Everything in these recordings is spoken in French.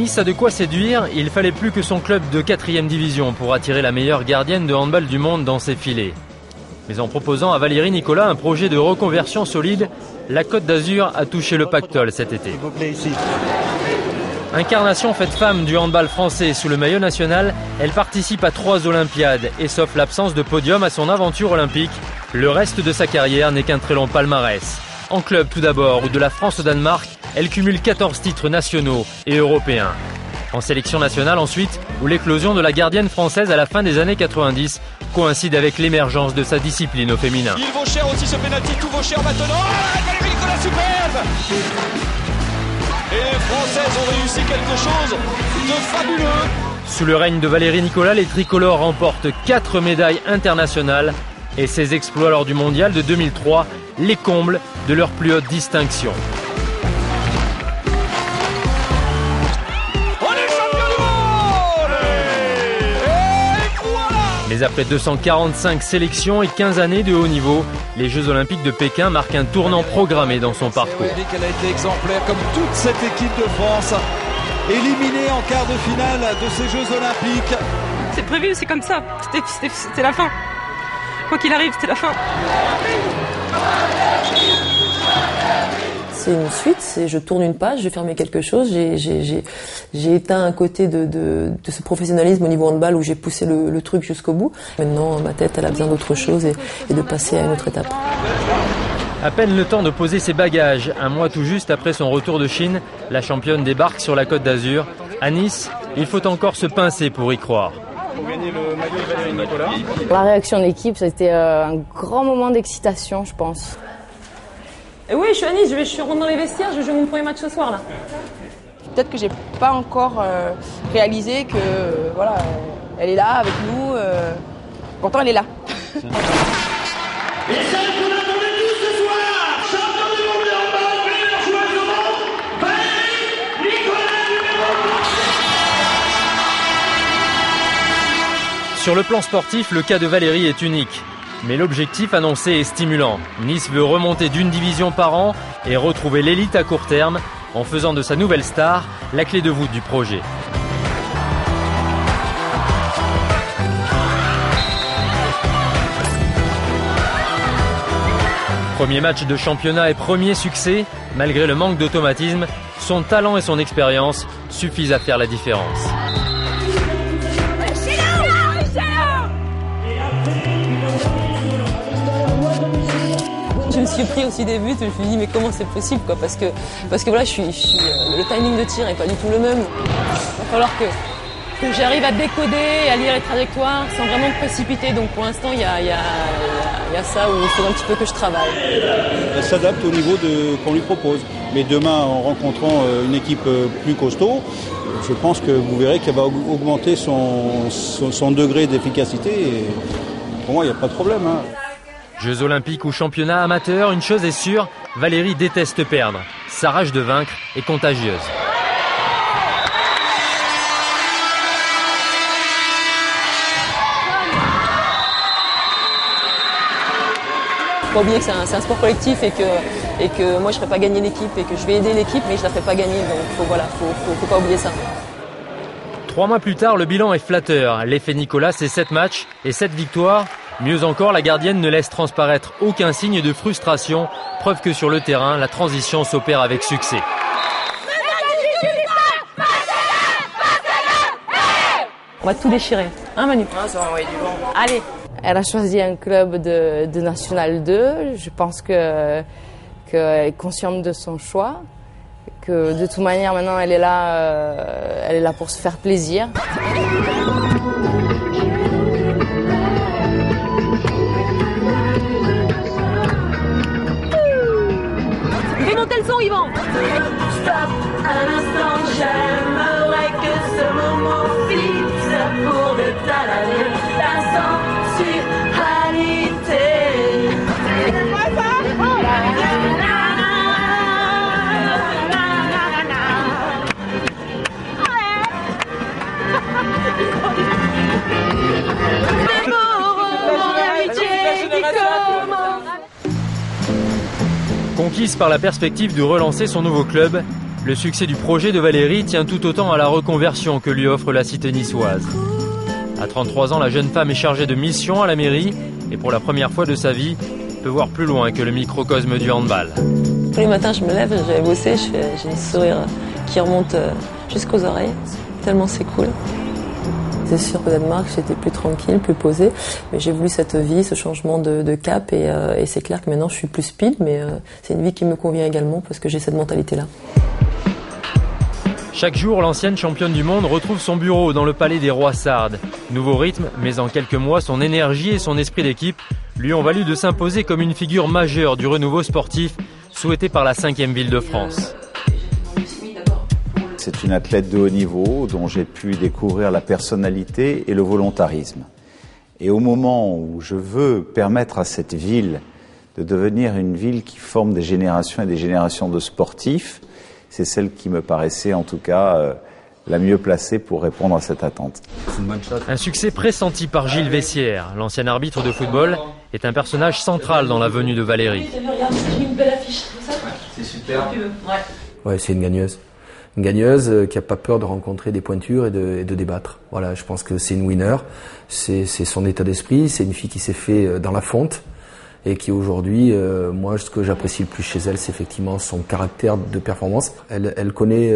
Nice a de quoi séduire, il fallait plus que son club de 4e division pour attirer la meilleure gardienne de handball du monde dans ses filets. Mais en proposant à Valérie Nicolas un projet de reconversion solide, la Côte d'Azur a touché le pactole cet été. Incarnation faite femme du handball français sous le maillot national, elle participe à 3 Olympiades et sauf l'absence de podium à son aventure olympique, le reste de sa carrière n'est qu'un très long palmarès. En club tout d'abord, où de la France au Danemark, elle cumule 14 titres nationaux et européens. En sélection nationale ensuite, où l'éclosion de la gardienne française à la fin des années 90 coïncide avec l'émergence de sa discipline au féminin. Il vaut cher aussi ce pénalty, tout vaut cher maintenant. Valérie Nicolas superbe. Et les Françaises ont réussi quelque chose de fabuleux. Sous le règne de Valérie Nicolas, les tricolores remportent 4 médailles internationales et ces exploits lors du mondial de 2003 les comblent de leur plus haute distinction. Mais après 245 sélections et 15 années de haut niveau, les Jeux Olympiques de Pékin marquent un tournant programmé dans son parcours. Elle a été exemplaire comme toute cette équipe de France, éliminée en quart de finale de ces Jeux Olympiques. C'est prévu, c'est comme ça, c'était la fin. Quoi qu'il arrive, c'était la fin. C'est une suite, je tourne une page, j'ai fermé quelque chose, j'ai éteint un côté de ce professionnalisme au niveau handball où j'ai poussé le truc jusqu'au bout. Maintenant, ma tête, elle a besoin d'autre chose et de passer à une autre étape. À peine le temps de poser ses bagages, un mois tout juste après son retour de Chine, la championne débarque sur la Côte d'Azur. À Nice, il faut encore se pincer pour y croire. La réaction de l'équipe, c'était un grand moment d'excitation, je pense. Et oui, je suis à Nice, je rentre dans les vestiaires, je vais jouer mon premier match ce soir là. Peut-être que j'ai pas encore réalisé que voilà, elle est là avec nous. Pourtant, elle est là. Et celle qu'on attendait tous ce soir, champion du monde de handball, meilleure joueuse au monde, Valérie Nicolas numéro 3. Sur le plan sportif, le cas de Valérie est unique. Mais l'objectif annoncé est stimulant. Nice veut remonter d'une division par an et retrouver l'élite à court terme en faisant de sa nouvelle star la clé de voûte du projet. Premier match de championnat et premier succès, malgré le manque d'automatisme, son talent et son expérience suffisent à faire la différence. Je me suis pris aussi des buts, je me suis dit mais comment c'est possible quoi, parce que voilà, le timing de tir n'est pas du tout le même. Il va falloir que j'arrive à décoder et à lire les trajectoires sans vraiment me précipiter. Donc pour l'instant il y a ça où il faut un petit peu que je travaille. Elle s'adapte au niveau qu'on lui propose. Mais demain, en rencontrant une équipe plus costaud, je pense que vous verrez qu'elle va augmenter son degré d'efficacité. Et pour moi, il n'y a pas de problème. Jeux olympiques ou championnat amateur, une chose est sûre, Valérie déteste perdre. Sa rage de vaincre est contagieuse. Faut pas oublier que c'est un sport collectif et que moi je ne ferai pas gagner l'équipe et que je vais aider l'équipe mais je ne la ferai pas gagner. Donc faut pas oublier ça. 3 mois plus tard, le bilan est flatteur. L'effet Nicolas, c'est 7 matchs et 7 victoires. Mieux encore, la gardienne ne laisse transparaître aucun signe de frustration, preuve que sur le terrain, la transition s'opère avec succès. On va tout déchirer, hein Manu? Ça va envoyer du vent. Allez. Elle a choisi un club de National 2. Je pense qu'elle est consciente de son choix. Que de toute manière, maintenant, elle est là pour se faire plaisir. Fais monter le son, Yvan. Stop un instant, j'aimerais que ce moment fixe pour de t'alaler la sensualité. Conquise par la perspective de relancer son nouveau club, Le succès du projet de Valérie tient tout autant à la reconversion que lui offre la cité niçoise. À 33 ans, la jeune femme est chargée de mission à la mairie et pour la première fois de sa vie, peut voir plus loin que le microcosme du handball. Tous les matins, je me lève, j'ai bossé, j'ai un sourire qui remonte jusqu'aux oreilles, tellement c'est cool. C'est sûr qu'au Danemark, j'étais plus tranquille, plus posée, mais j'ai voulu cette vie, ce changement de cap et c'est clair que maintenant je suis plus speed, mais c'est une vie qui me convient également parce que j'ai cette mentalité-là. Chaque jour, l'ancienne championne du monde retrouve son bureau dans le palais des Rois Sardes. Nouveau rythme, mais en quelques mois, son énergie et son esprit d'équipe lui ont valu de s'imposer comme une figure majeure du renouveau sportif souhaité par la 5e ville de France. C'est une athlète de haut niveau dont j'ai pu découvrir la personnalité et le volontarisme. Et au moment où je veux permettre à cette ville de devenir une ville qui forme des générations et des générations de sportifs, c'est celle qui me paraissait en tout cas la mieux placée pour répondre à cette attente. Un succès pressenti par Gilles Vessière, l'ancien arbitre de football, est un personnage central dans la venue de Valérie. C'est super. Ouais, c'est une gagneuse. Une gagneuse qui n'a pas peur de rencontrer des pointures et de débattre. Voilà, je pense que c'est une winner, c'est son état d'esprit, c'est une fille qui s'est fait dans la fonte et qui aujourd'hui, moi, ce que j'apprécie le plus chez elle, c'est effectivement son caractère de performance. Elle connaît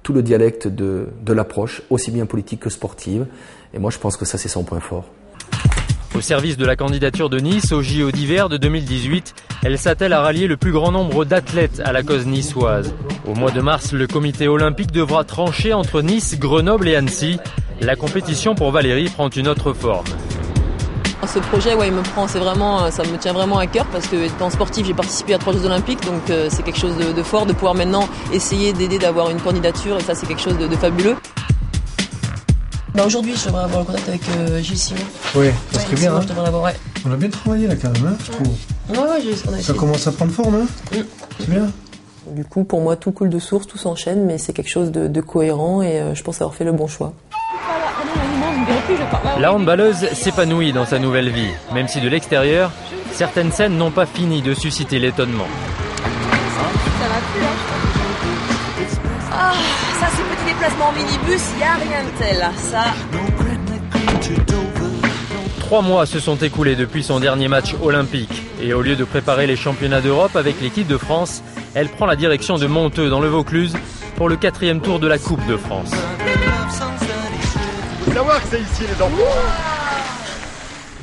tout le dialecte de l'approche, aussi bien politique que sportive, et moi je pense que ça c'est son point fort. Au service de la candidature de Nice au JO d'hiver de 2018, elle s'attelle à rallier le plus grand nombre d'athlètes à la cause niçoise. Au mois de mars, le comité olympique devra trancher entre Nice, Grenoble et Annecy. La compétition pour Valérie prend une autre forme. Ce projet, ouais, ça me tient vraiment à cœur parce que étant sportif, j'ai participé à 3 Jeux Olympiques, donc c'est quelque chose de fort de pouvoir maintenant essayer d'aider d'avoir une candidature et ça c'est quelque chose de fabuleux. Aujourd'hui, je devrais avoir le contact avec Gilles Simon. Oui, ça serait bien. Hein. Je devrais l'avoir, ouais. On a bien travaillé là quand même, hein, je trouve. Ouais, ça commence à prendre forme, hein. C'est bien. Du coup, pour moi, tout coule de source, tout s'enchaîne, mais c'est quelque chose de cohérent et je pense avoir fait le bon choix. La handballeuse s'épanouit dans sa nouvelle vie, même si de l'extérieur, certaines scènes n'ont pas fini de susciter l'étonnement. Ah, ça c'est petit déplacement en minibus, il n'y a rien de tel, ça. 3 mois se sont écoulés depuis son dernier match olympique. Et au lieu de préparer les championnats d'Europe avec l'équipe de France, elle prend la direction de Monteux dans le Vaucluse pour le 4e tour de la Coupe de France. Faut savoir que c'est ici les enfants.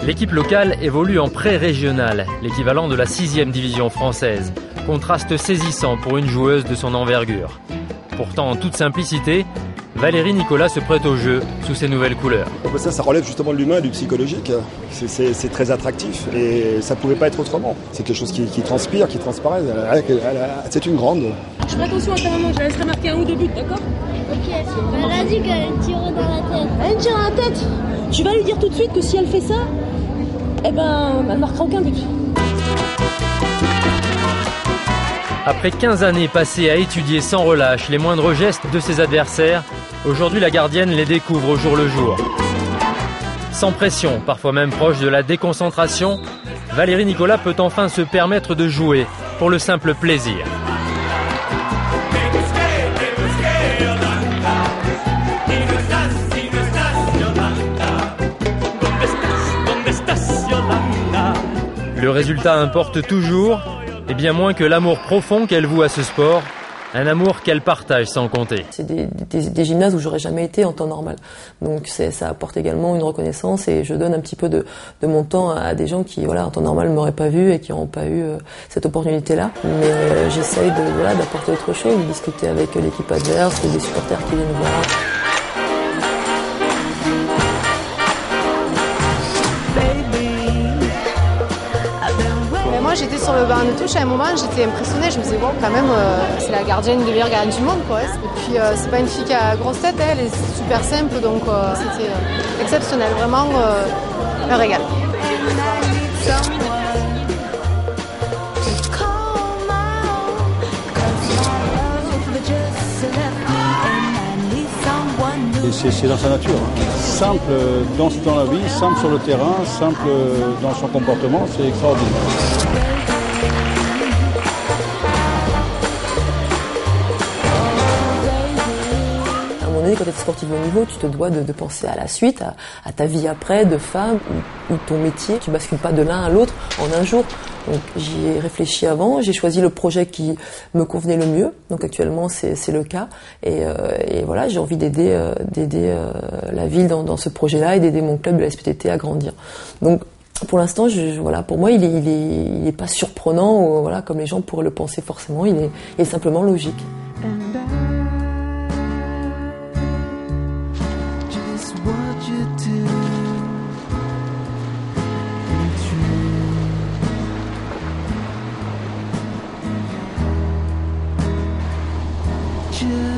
L'équipe locale évolue en pré-régional, l'équivalent de la 6e division française. Contraste saisissant pour une joueuse de son envergure. Pourtant, en toute simplicité, Valérie Nicolas se prête au jeu sous ses nouvelles couleurs. Ça relève justement de l'humain, du psychologique. C'est très attractif et ça ne pouvait pas être autrement. C'est quelque chose qui transpire, qui transparaît. C'est une grande. Je ferai attention à ta maman, je la laisserai marquer 1 ou 2 buts, d'accord? Ok, elle a dit qu'elle tirait dans la tête. Elle tire dans la tête. Tu vas lui dire tout de suite que si elle fait ça, eh ben, elle ne marquera aucun but. Après 15 années passées à étudier sans relâche les moindres gestes de ses adversaires, aujourd'hui la gardienne les découvre au jour le jour. Sans pression, parfois même proche de la déconcentration, Valérie Nicolas peut enfin se permettre de jouer pour le simple plaisir. Le résultat importe toujours, et bien moins que l'amour profond qu'elle voue à ce sport, un amour qu'elle partage sans compter. C'est des gymnases où j'aurais jamais été en temps normal. Donc ça apporte également une reconnaissance et je donne un petit peu de mon temps à des gens qui, voilà, en temps normal, ne m'auraient pas vu et qui n'ont pas eu cette opportunité-là. Mais j'essaye d'apporter autre chose, de discuter avec l'équipe adverse, des supporters qui viennent voir. Moi j'étais sur le banc de touche à un moment, j'étais impressionnée, je me disais bon quand même c'est la gardienne de meilleure gardienne du monde quoi. Et puis c'est pas une fille qui a grosse tête, elle est super simple donc c'était exceptionnel, vraiment un régal. Et c'est dans sa nature. Simple dans la vie, simple sur le terrain, simple dans son comportement, c'est extraordinaire. donné, quand tu es sportif de haut niveau, tu te dois de penser à la suite, à ta vie après, de femme, ou ton métier. Tu bascules pas de l'un à l'autre en un jour. Donc j'y ai réfléchi avant, j'ai choisi le projet qui me convenait le mieux. Donc actuellement c'est le cas. Et voilà, j'ai envie d'aider la ville dans ce projet-là et d'aider mon club de la SPTT à grandir. Donc pour l'instant, voilà, pour moi, il est pas surprenant, voilà, comme les gens pourraient le penser forcément. Il est simplement logique. Just